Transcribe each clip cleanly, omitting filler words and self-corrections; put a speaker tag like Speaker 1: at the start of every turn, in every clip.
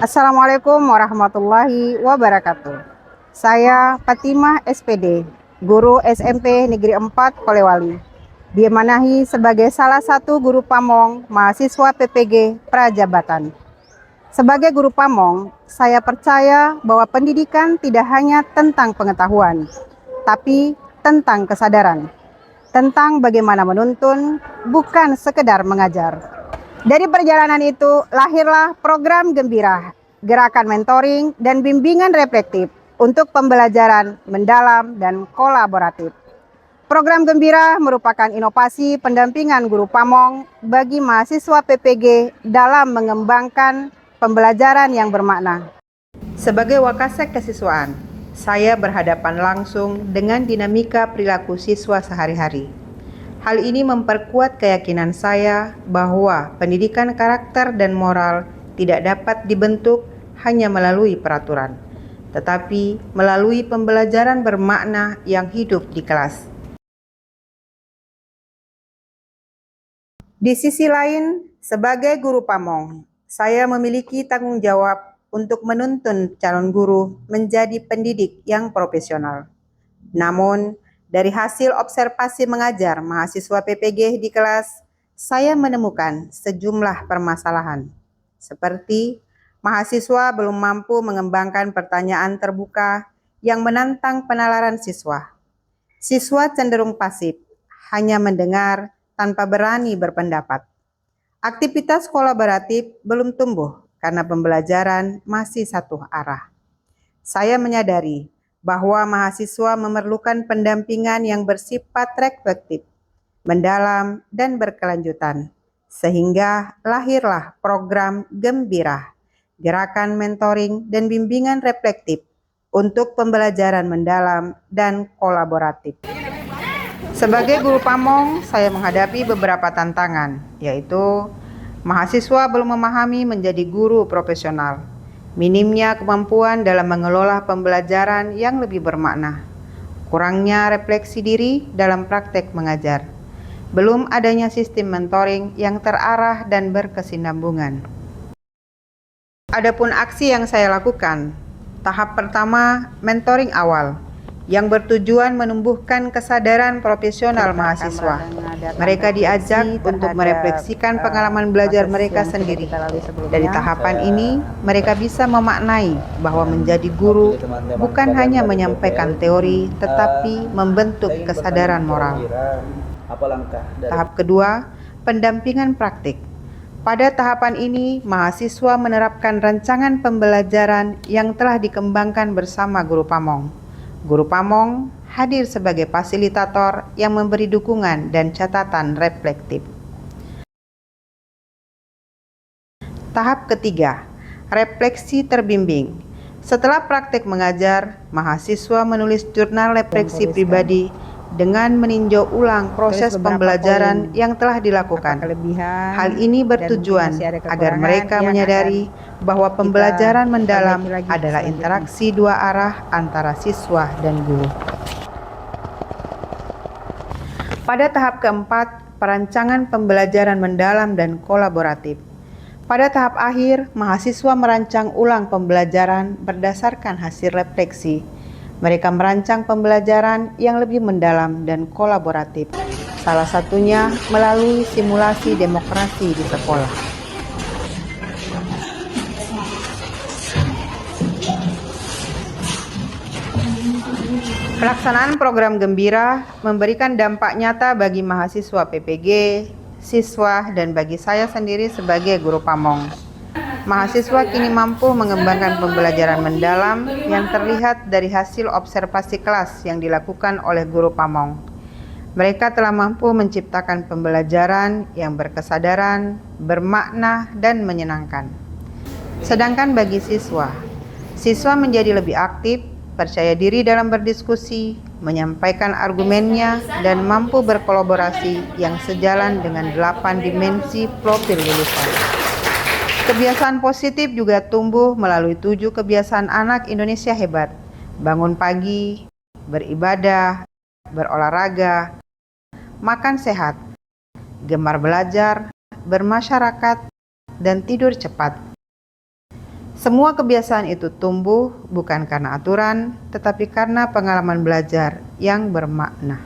Speaker 1: Assalamualaikum warahmatullahi wabarakatuh. Saya Fatimah SPD, guru SMP Negeri 4 Polewali, diamanahi sebagai salah satu guru pamong mahasiswa PPG Prajabatan. Sebagai guru pamong, saya percaya bahwa pendidikan tidak hanya tentang pengetahuan, tapi tentang kesadaran, tentang bagaimana menuntun, bukan sekedar mengajar. Dari perjalanan itu lahirlah program Gembira, gerakan mentoring dan bimbingan reflektif untuk pembelajaran mendalam dan kolaboratif. Program Gembira merupakan inovasi pendampingan guru pamong bagi mahasiswa PPG dalam mengembangkan pembelajaran yang bermakna. Sebagai wakasek kesiswaan, saya berhadapan langsung dengan dinamika perilaku siswa sehari-hari. Hal ini memperkuat keyakinan saya bahwa pendidikan karakter dan moral tidak dapat dibentuk hanya melalui peraturan, tetapi melalui pembelajaran bermakna yang hidup di kelas. Di sisi lain, sebagai guru pamong, saya memiliki tanggung jawab untuk menuntun calon guru menjadi pendidik yang profesional. Namun, dari hasil observasi mengajar mahasiswa PPG di kelas, saya menemukan sejumlah permasalahan, seperti mahasiswa belum mampu mengembangkan pertanyaan terbuka yang menantang penalaran siswa. Siswa cenderung pasif, hanya mendengar tanpa berani berpendapat. Aktivitas kolaboratif belum tumbuh karena pembelajaran masih satu arah. Saya menyadari bahwa mahasiswa memerlukan pendampingan yang bersifat reflektif, mendalam, dan berkelanjutan, sehingga lahirlah program Gembira, gerakan mentoring dan bimbingan reflektif untuk pembelajaran mendalam dan kolaboratif. Sebagai guru pamong, saya menghadapi beberapa tantangan, yaitu mahasiswa belum memahami menjadi guru profesional, minimnya kemampuan dalam mengelola pembelajaran yang lebih bermakna, kurangnya refleksi diri dalam praktek mengajar, belum adanya sistem mentoring yang terarah dan berkesinambungan. Adapun aksi yang saya lakukan, tahap pertama, mentoring awal, yang bertujuan menumbuhkan kesadaran profesional mahasiswa. Mereka diajak untuk merefleksikan pengalaman belajar mereka sendiri. Dari tahapan ini, mereka bisa memaknai bahwa menjadi guru bukan hanya menyampaikan teori, tetapi membentuk kesadaran moral. Tahap kedua, pendampingan praktik. Pada tahapan ini, mahasiswa menerapkan rancangan pembelajaran yang telah dikembangkan bersama guru pamong. Guru pamong hadir sebagai fasilitator yang memberi dukungan dan catatan reflektif. Tahap ketiga, refleksi terbimbing. Setelah praktek mengajar, mahasiswa menulis jurnal refleksi pribadi dengan meninjau ulang proses pembelajaran yang telah dilakukan. Hal ini bertujuan agar mereka menyadari bahwa pembelajaran mendalam adalah interaksi dua arah antara siswa dan guru. Pada tahap keempat, perancangan pembelajaran mendalam dan kolaboratif. Pada tahap akhir, mahasiswa merancang ulang pembelajaran berdasarkan hasil refleksi. Mereka merancang pembelajaran yang lebih mendalam dan kolaboratif, salah satunya melalui simulasi demokrasi di sekolah. Pelaksanaan program Gembira memberikan dampak nyata bagi mahasiswa PPG, siswa, dan bagi saya sendiri sebagai guru pamong. Mahasiswa kini mampu mengembangkan pembelajaran mendalam yang terlihat dari hasil observasi kelas yang dilakukan oleh guru pamong. Mereka telah mampu menciptakan pembelajaran yang berkesadaran, bermakna, dan menyenangkan. Sedangkan bagi siswa menjadi lebih aktif, percaya diri dalam berdiskusi, menyampaikan argumennya, dan mampu berkolaborasi yang sejalan dengan 8 dimensi profil lulusan. Kebiasaan positif juga tumbuh melalui 7 kebiasaan anak Indonesia hebat. Bangun pagi, beribadah, berolahraga, makan sehat, gemar belajar, bermasyarakat, dan tidur cepat. Semua kebiasaan itu tumbuh bukan karena aturan, tetapi karena pengalaman belajar yang bermakna.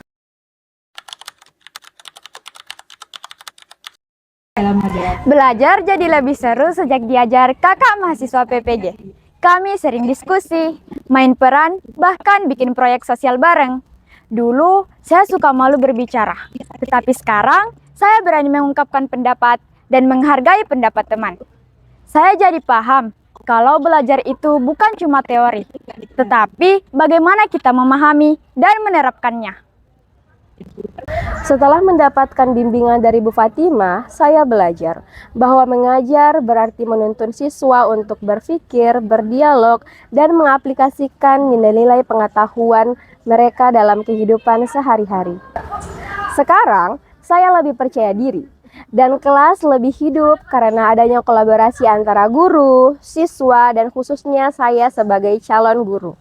Speaker 2: Belajar jadi lebih seru sejak diajar kakak mahasiswa PPJ. Kami sering diskusi, main peran, bahkan bikin proyek sosial bareng. Dulu, saya suka malu berbicara, tetapi sekarang saya berani mengungkapkan pendapat dan menghargai pendapat teman. Saya jadi paham kalau belajar itu bukan cuma teori, tetapi bagaimana kita memahami dan menerapkannya.
Speaker 3: Setelah mendapatkan bimbingan dari Bu Fatimah, saya belajar bahwa mengajar berarti menuntun siswa untuk berpikir, berdialog, dan mengaplikasikan nilai-nilai pengetahuan mereka dalam kehidupan sehari-hari. Sekarang, saya lebih percaya diri dan kelas lebih hidup karena adanya kolaborasi antara guru, siswa, dan khususnya saya sebagai calon guru.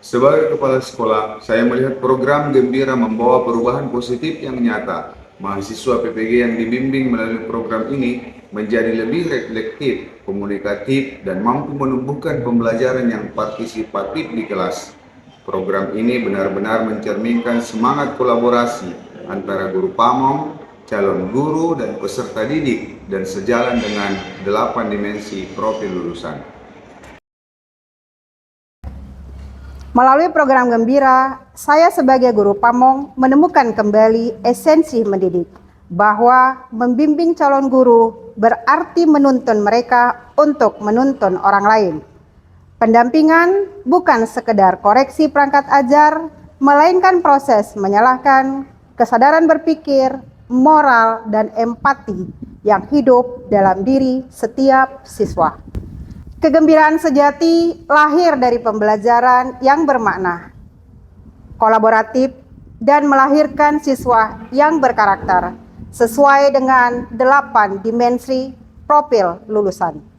Speaker 4: Sebagai kepala sekolah, saya melihat program Gembira membawa perubahan positif yang nyata. Mahasiswa PPG yang dibimbing melalui program ini menjadi lebih reflektif, komunikatif, dan mampu menumbuhkan pembelajaran yang partisipatif di kelas. Program ini benar-benar mencerminkan semangat kolaborasi antara guru pamong, calon guru, dan peserta didik, dan sejalan dengan 8 dimensi profil lulusan.
Speaker 1: Melalui program Gembira, saya sebagai guru pamong menemukan kembali esensi mendidik, bahwa membimbing calon guru berarti menuntun mereka untuk menuntun orang lain. Pendampingan bukan sekedar koreksi perangkat ajar, melainkan proses menyalahkan kesadaran berpikir, moral, dan empati yang hidup dalam diri setiap siswa. Kegembiraan sejati lahir dari pembelajaran yang bermakna, kolaboratif, dan melahirkan siswa yang berkarakter sesuai dengan 8 dimensi profil lulusan.